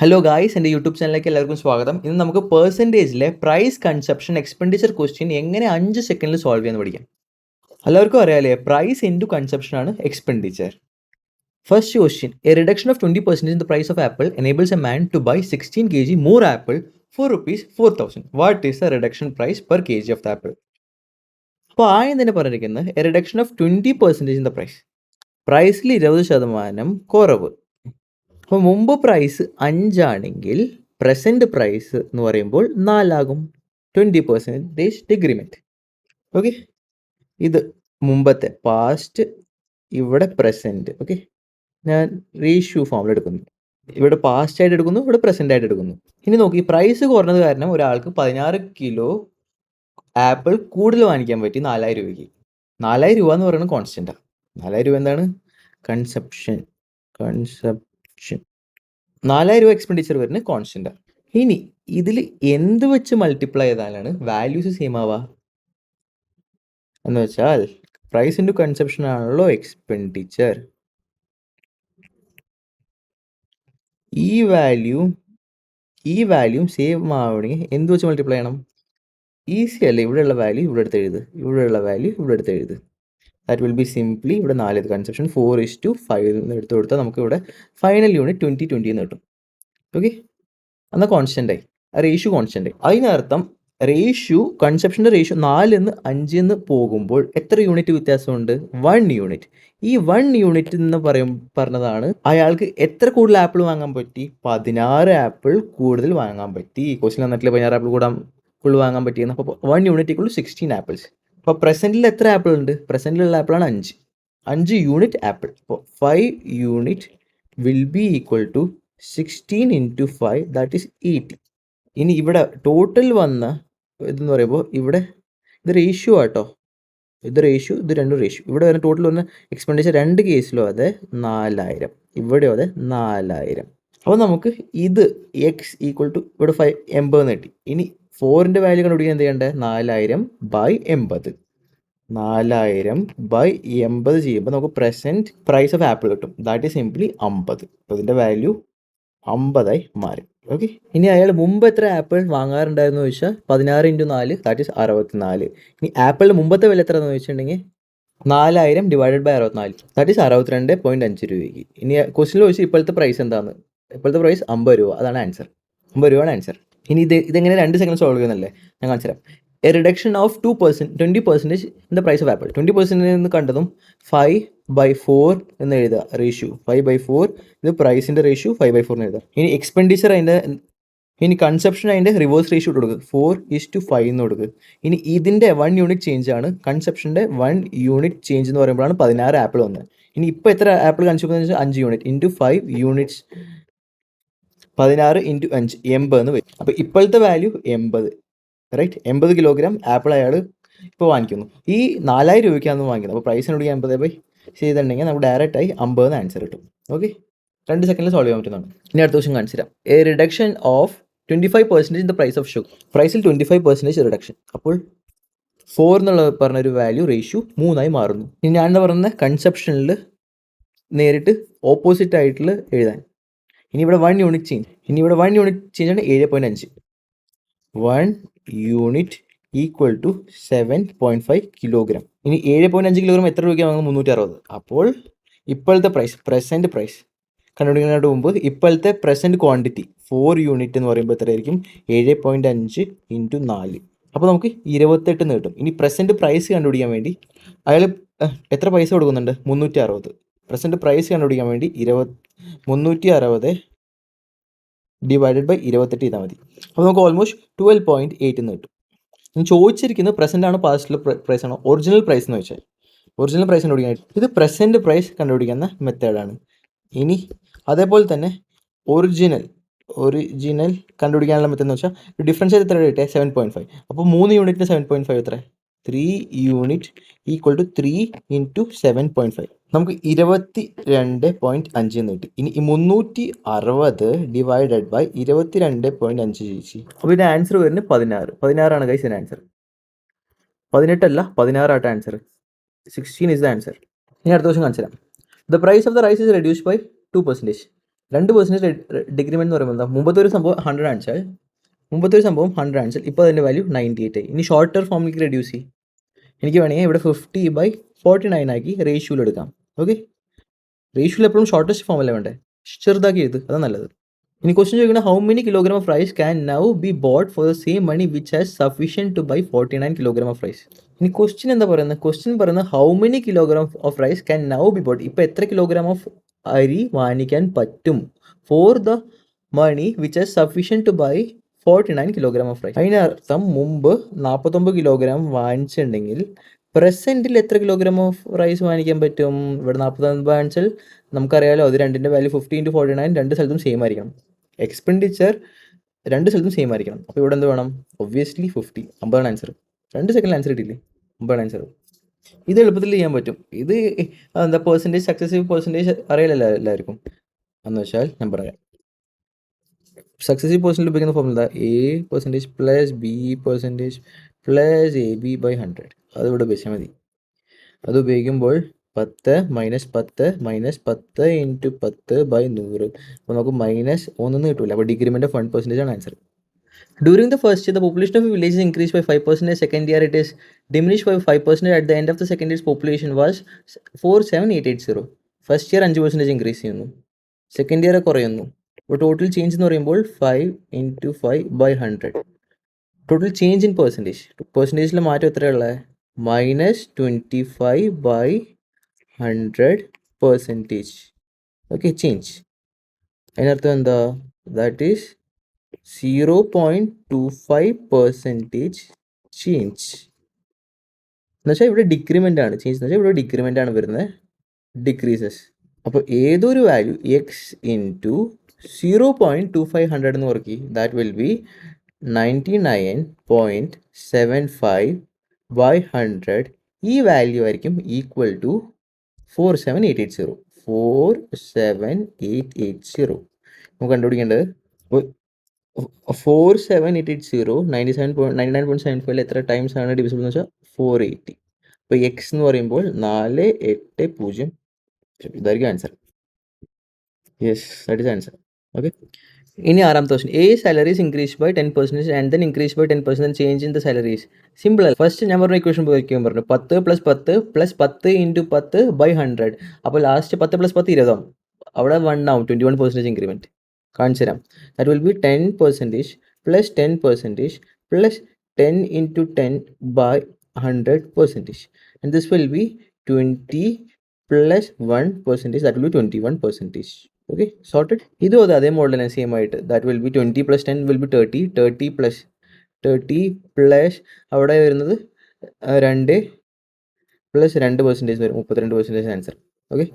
Hello guys, എൻ്റെ YouTube ചാനലിലേക്ക് എല്ലാവർക്കും സ്വാഗതം. ഇന്ന് നമുക്ക് പെർസെൻറ്റേജിലെ പ്രൈസ് കൺസെപ്ഷൻ എക്സ്പെൻഡിച്ചർ ക്വസ്റ്റ്യൻ എങ്ങനെ 5 സെക്കൻഡിൽ സോൾവ് ചെയ്യാൻ പഠിക്കാം. എല്ലാവർക്കും അറിയാലേ, പ്രൈസ് ഇൻറ്റു കൺസെപ്ഷൻ ആണ് expenditure. First question: a reduction of 20% in the price of apple enables a man to buy 16 kg more apple for ₹4,000. What is the reduction price per kg of the apple? അപ്പോൾ ആദ്യം തന്നെ പറഞ്ഞിരിക്കുന്നത് a reduction of 20% in the price. പ്രൈസിൽ 20% കുറവ്. അപ്പോൾ മുമ്പ് price 5 ആണെങ്കിൽ present price എന്ന് പറയുമ്പോൾ 4 ആകും. 20% ഡിക്രിമെൻറ്റ്. ഓക്കെ, ഇത് മുമ്പത്തെ പാസ്റ്റ്, ഇവിടെ പ്രസൻറ്റ്. ഓക്കെ, ഞാൻ റേഷ്യോ ഫോമിൽ എടുക്കുന്നു. ഇവിടെ പാസ്റ്റ് ആയിട്ട് എടുക്കുന്നു, ഇവിടെ പ്രസൻ്റ് ആയിട്ട് എടുക്കുന്നു. ഇനി നോക്കി, പ്രൈസ് കുറഞ്ഞത് കാരണം ഒരാൾക്ക് 16 കിലോ ആപ്പിൾ കൂടുതൽ വാങ്ങിക്കാൻ പറ്റി 4000 രൂപയ്ക്ക്. 4000 രൂപ എന്ന് പറയുന്നത് കോൺസ്റ്റൻറ്റാണ്. 4000 രൂപ എന്താണ്? കൺസെപ്ഷൻ 4000 രൂപ എക്സ്പെൻഡിച്ചർ വരുന്നത് കോൺസ്റ്റൻറ്റാണ്. ഇനി ഇതിൽ എന്ത് വെച്ച് മൾട്ടിപ്ലൈ ചെയ്താലാണ് വാല്യൂസ് സെയിം ആവുക എന്ന് വെച്ചാൽ, പ്രൈസ് ഇൻറ്റു കൺസെപ്ഷൻ ആണല്ലോ എക്സ്പെൻഡിച്ചർ. ഈ വാല്യൂ സെയിം ആവണമെങ്കിൽ എന്ത് വെച്ച് മൾട്ടിപ്ലൈ ചെയ്യണം? ഈസി അല്ലേ, ഇവിടെയുള്ള വാല്യൂ ഇവിടെ എടുത്ത് എഴുത്, ഇവിടെയുള്ള വാല്യൂ ഇവിടെ എടുത്ത് എഴുത്. ദാറ്റ് വിൽ ബി സിംപ്ലി, ഇവിടെ 4 കൺസെപ്ഷൻ 4:5 എന്ന് എടുത്ത് കൊടുത്താൽ നമുക്ക് ഇവിടെ ഫൈനൽ യൂണിറ്റ് 2020 എന്ന് കിട്ടും. ഓക്കെ, എന്നാൽ കോൺസ്റ്റൻ്റ് ആയി, ആ റേഷ്യോ കോൺസ്റ്റൻ്റ് ആയി. അതിനർത്ഥം റേഷ്യോ, കൺസെപ്ഷൻ്റെ റേഷ്യോ 4-ന്ന് 5-ന്ന് പോകുമ്പോൾ എത്ര യൂണിറ്റ് വ്യത്യാസമുണ്ട്? 1 യൂണിറ്റ്. ഈ 1 യൂണിറ്റ് എന്ന് പറഞ്ഞതാണ് അയാൾക്ക് എത്ര കൂടുതൽ ആപ്പിൾ വാങ്ങാൻ പറ്റി? 16 ആപ്പിൾ കൂടുതൽ വാങ്ങാൻ പറ്റി. ക്വസ്റ്റ്യൻ തന്നിട്ടില്ല 16 ആപ്പിൾ കൂടുതൽ വാങ്ങാൻ പറ്റിയെന്ന്. അപ്പോൾ 1 യൂണിറ്റ് ഈക്വൽ ടു 16 ആപ്പിൾസ്. അപ്പോൾ പ്രസൻറ്റിൽ എത്ര ആപ്പിൾ ഉണ്ട്? പ്രസൻറ്റിലുള്ള ആപ്പിളാണ് 5 യൂണിറ്റ് ആപ്പിൾ. അപ്പോൾ 5 unit will be equal to 16 × 5, that is 80. ഇനി ഇവിടെ ടോട്ടൽ വന്ന ഇതെന്ന് പറയുമ്പോൾ ഇവിടെ ഇത് റേഷ്യോ ആട്ടോ, ഇത് റേഷ്യോ, ഇത് രണ്ടും റേഷ്യോ. ഇവിടെ വരുന്ന ടോട്ടൽ വന്ന എക്സ്പെൻഡിച്ചർ 2 കേസിലും അതെ 4000, ഇവിടെയോ അതെ 4000. അപ്പോൾ നമുക്ക് ഇത് എക്സ് ഈക്വൽ ടു ഇവിടെ 80 കിട്ടി. ഇനി 4ൻ്റെ വാല്യൂ കണ്ടുപിടിക്കാൻ എന്ത് ചെയ്യേണ്ടത്? 4000/80. 4000/80 ചെയ്യുമ്പോൾ നമുക്ക് പ്രസൻറ്റ് പ്രൈസ് ഓഫ് ആപ്പിൾ കിട്ടും. That is simply 50. അപ്പോൾ ഇതിൻ്റെ വാല്യൂ 50 മാറി. ഓക്കെ, ഇനി അയാൾ മുമ്പ് എത്ര ആപ്പിൾ വാങ്ങാറുണ്ടായിരുന്നു ചോദിച്ചാൽ 16 × 4, ദാറ്റ് ഈസ് 64. ഇനി ആപ്പിളിൻ്റെ മുമ്പത്തെ വില എത്ര എന്ന് ചോദിച്ചിട്ടുണ്ടെങ്കിൽ 4000 ഡിവൈഡഡ് ബൈ 64, ദാറ്റ് ഈസ് 62.5 രൂപയ്ക്ക്. ഇനി ക്വസ്റ്റിനിൽ ചോദിച്ചാൽ ഇപ്പോഴത്തെ പ്രൈസ് എന്താണ്? ഇപ്പോഴത്തെ പ്രൈസ് 50 രൂപ, അതാണ് ആൻസർ. 50 രൂപയാണ് ആൻസർ. ഇനി ഇതെങ്ങനെ 2 സെക്കൻഡ് സോൾവ് ചെയ്യുന്നല്ലേ ഞാൻ കാണിച്ചു തരാം. A reduction of 20% in the price of apple. 20% എന്ന് കണ്ടതും 5/4 എന്ന് എഴുതുക, റേഷ്യോ 5/4. ഇത് പ്രൈസിൻ്റെ റേഷ്യോ 5/4 എന്ന് എഴുതുക. ഇനി എക്സ്പെൻഡിച്ചർ ഇനി കൺസെപ്ഷൻ അതിൻ്റെ റിവേഴ്സ് റേഷ്യോ ഇട്ട് കൊടുക്കുക, 4:5 എന്ന് കൊടുക്കുക. ഇനി ഇതിൻ്റെ 1 യൂണിറ്റ് ചേഞ്ച് ആണ്, കൺസെപ്ഷൻ്റെ 1 യൂണിറ്റ് ചേഞ്ച് എന്ന് പറയുമ്പോഴാണ് 16 ആപ്പിൾ വന്നത്. ഇനി ഇപ്പോൾ എത്ര ആപ്പിൾ കൺസ്യൂം എന്ന് വെച്ചാൽ 5 യൂണിറ്റ് ഇൻറ്റു 5 യൂണിറ്റ്സ്, 16 × 5 80 എന്ന് വരും. അപ്പോൾ ഇപ്പോഴത്തെ വാല്യൂ 80, റൈറ്റ്? 80 കിലോഗ്രാം ആപ്പിൾ അയാൾ ഇപ്പോൾ വാങ്ങിക്കുന്നു. ഈ 4000 രൂപയ്ക്കാണ് വാങ്ങിക്കുന്നത്. അപ്പോൾ പ്രൈസിനോട് 80 ചെയ്തിട്ടുണ്ടെങ്കിൽ നമുക്ക് ഡയറക്റ്റായി 50 ആൻസർ കിട്ടും. ഓക്കെ, 2 സെക്കൻഡിൽ സോൾവ് ചെയ്യാൻ പറ്റുന്നതാണ്. ഇനി അടുത്ത ക്വസ്റ്റ്യൻ കാണിച്ചു തരാം. A reduction of 25% in the price of sugar. പ്രൈസിൽ 25% റിഡക്ഷൻ. അപ്പോൾ 4 എന്നുള്ള പറഞ്ഞൊരു വാല്യൂ റേഷ്യോ 3 മാറുന്നു. ഇനി ഞാൻ എന്താ പറയുന്നത്? കൺസെപ്ഷനിൽ നേരിട്ട് ഓപ്പോസിറ്റ് ആയിട്ടുള്ള എഴുതാൻ. ഇനി ഇവിടെ 1 യൂണിറ്റ് ചേഞ്ച്. ആണ് 7.5. 1 യൂണിറ്റ് ഈക്വൽ ടു 7.5 കിലോഗ്രാം. ഇനി 7.5 കിലോഗ്രാം എത്ര രൂപയ്ക്ക് വാങ്ങുന്നത്? 360. അപ്പോൾ ഇപ്പോഴത്തെ പ്രൈസ്, പ്രസൻറ്റ് പ്രൈസ് കണ്ടുപിടിക്കുന്നതിന് മുമ്പ് ഇപ്പോഴത്തെ പ്രസൻറ്റ് ക്വാണ്ടിറ്റി 4 യൂണിറ്റ് എന്ന് പറയുമ്പോൾ എത്രയായിരിക്കും? 7.5 × 4. അപ്പോൾ നമുക്ക് 28 എന്ന് കിട്ടും. ഇനി പ്രസൻറ്റ് പ്രൈസ് കണ്ടുപിടിക്കാൻ വേണ്ടി അയാൾ എത്ര പൈസ കൊടുക്കുന്നുണ്ട്? 360. പ്രസൻറ്റ് പ്രൈസ് കണ്ടുപിടിക്കാൻ വേണ്ടി 360 ഡിവൈഡഡ് ബൈ 28 ചെയ്താൽ മതി. അപ്പോൾ നമുക്ക് ഓൾമോസ്റ്റ് 12.8 എന്ന് കിട്ടും. ഞാൻ ചോദിച്ചിരിക്കുന്നത് പ്രസൻ്റ് ആണോ പാസ്റ്റിലെ പ്രൈസ് ആണോ ഒറിജിനൽ പ്രൈസ് എന്ന് വെച്ചാൽ, ഒറിജിനൽ പ്രൈസ് കണ്ടുപിടിക്കാൻ ഇത് പ്രസൻറ്റ് പ്രൈസ് കണ്ടുപിടിക്കുന്ന മെത്തേഡാണ്. ഇനി അതേപോലെ തന്നെ ഒറിജിനൽ കണ്ടുപിടിക്കാനുള്ള മെത്തേഡ് എന്ന് വെച്ചാൽ ഡിഫറൻസ് എത്ര കിട്ടിയ? 7.5. അപ്പോൾ 3 യൂണിറ്റിന് 7.5 എത്ര? 3 യൂണിറ്റ് ഈക്വൽ ടു 3 × 7.5. നമുക്ക് 22.5 എന്ന് കിട്ടി. ഇനി 360 ഡിവൈഡഡ് ബൈ 22.5 ചേച്ചി. അപ്പോൾ ഇതിൻ്റെ ആൻസർ വരുന്നത് 16 ഗൈസ്. ഇതിൻ്റെ ആൻസർ 18 അല്ല, 16 ആൻസർ. 16 is the answer. ഇനി അടുത്ത ക്വസ്റ്റ്യൻ കാണിച്ചു തരാം. The price of the rice is reduced by 2%. 2% decrement എന്ന് പറയുമ്പോൾ എന്താ, മുമ്പത്തെ ഒരു സംഭവം 100 ആണിച്ചാൽ ഇപ്പോൾ അതിൻ്റെ വാല്യൂ 98 ആയി. ഇനി ഷോർട്ടർ ഫോമിലേക്ക് റെഡ്യൂസ് ചെയ്യും. എനിക്ക് വേണമെങ്കിൽ ഇവിടെ 50/49 ആക്കി റേഷ്യോയിൽ എടുക്കാം. ഓക്കെ, റേഷ്യോയിൽ എപ്പോഴും ഷോർട്ടസ്റ്റ് ഫോം അല്ലേ വേണ്ടേ, ചെറുതാക്കി എഴുത്, അതാണ് നല്ലത്. ഇനി ക്വസ്റ്റ്യൻ ചോദിക്കുന്നത് how many kilogram of rice can now be bought for the same money which has sufficient to buy 49 kilogram of rice. ഇനി ക്വസ്റ്റ്യൻ എന്താ പറയുന്നത്, ക്വസ്റ്റ്യൻ പറയുന്നത് how many kilogram of rice can now be bought, ഇപ്പോൾ എത്ര kilogram of അരി വാങ്ങിക്കാൻ പറ്റും for the money which has sufficient to buy 49 kilogram of rice. അതിനർത്ഥം മുമ്പ് 49 കിലോഗ്രാം വാങ്ങിച്ചിട്ടുണ്ടെങ്കിൽ പ്രസൻറ്റിൽ എത്ര കിലോഗ്രാം ഓഫ് റൈസ് വാങ്ങിക്കാൻ പറ്റും. ഇവിടെ 49 വാങ്ങിച്ചാൽ നമുക്കറിയാലോ, അത് രണ്ടിൻ്റെ വാല്യൂ 50 × 49 രണ്ട് സ്ഥലത്തും സെയിം ആയിരിക്കണം. എക്സ്പെൻഡിച്ചർ രണ്ട് സ്ഥലത്തും സെയിം ആയിരിക്കണം. അപ്പോൾ ഇവിടെ എന്ത് വേണം, ഒബ്വിയസ്ലി 50. 50 ആൻസർ. 2 സെക്കൻഡിൽ ആൻസർ കിട്ടിയില്ലേ, 50 ആൻസർ. ഇത് എളുപ്പത്തിൽ ചെയ്യാൻ പറ്റും. ഇത് എന്താ പെർസെൻറ്റേജ്, സക്സസീവ് പെർസെൻറ്റേജ് അറിയില്ലല്ലോ എല്ലാവർക്കും. എന്ന് വെച്ചാൽ ഞാൻ പറയാം, സക്സസീവ് പെർസെൻറ്റേജ് ഉപയോഗിക്കുന്ന ഫോർമുല A% + B% + AB/100. അതിവിടെ ഉപയോഗിച്ചാൽ മതി. അത് ഉപയോഗിക്കുമ്പോൾ 10 - 10 - 10 × 10/100. അപ്പോൾ നമുക്ക് -1 കിട്ടില്ല. അപ്പോൾ ഡിക്രിമെൻ്റ് ഓഫ് 1% ആണ് answer. During the first year, the population of a village is increased by 5%. Second year, it is diminished by 5%. At the end of the second year's population was 47880. First year 5% increase ചെയ്യുന്നു, second year കുറയുന്നു. അപ്പോൾ total change എന്ന് പറയുമ്പോൾ 5 × 5/100. Total change in percentage, പെർസെൻറ്റേജിലെ മാറ്റം എത്രയുള്ളത്, -25/100%. Okay, change. അതിനർത്ഥം എന്താ, that is 0.25% change. എന്നുവെച്ചാൽ ഇവിടെ ഡിക്രിമെൻ്റ് ആണ്, ചേഞ്ച് എന്ന് വെച്ചാൽ ഇവിടെ ഡിക്രിമെൻ്റ് ആണ് വരുന്നത്, ഡിക്രീസസ്. അപ്പോൾ ഏതൊരു വാല്യൂ x × 0.2500 എന്ന് ഓർക്കി, ദാറ്റ് വിൽ ബി 99.75/100. ഈ വാല്യൂ ആയിരിക്കും ഈക്വൽ ടു 47880. 47880 നമുക്ക് കണ്ടുപിടിക്കേണ്ടത്. 47880 99.75 എത്ര ടൈംസ് ആണ് ഡിവിസിബിൾ എന്ന് വെച്ചാൽ 480. അപ്പോൾ എക്സ് എന്ന് പറയുമ്പോൾ 480. ഇതായിരിക്കും answer. Yes, that is answer. Okay, ഇനി ആറാമത്തെ question. A salaries increase by 10% and then increase by 10% change in the salaries. Simple അല്ല. ഫസ്റ്റ് ഞാൻ പറഞ്ഞ ഇക്വേഷൻ ഉപയോഗിക്കാൻ പറഞ്ഞു, 10 + 10 + 10 × 10/100. അപ്പോൾ ലാസ്റ്റ് 10 + 10 20 ആവും. അവിടെ 1 ആവും, 21% ഇൻക്രിമെൻറ്റ്. കാണിച്ചു തരാം. That will be 10% + 10% + 10 × 10/100%. And this will be 20 + 1%. That will be 21%. Okay, sorted. ഇതും അതേ മോഡൽ തന്നെ സെയിം ആയിട്ട്. That will be 20 + 10 will be 30. 30 + അവിടെ വരുന്നത് 2 + 2% വരും, 32% ആൻസർ. ഓക്കെ.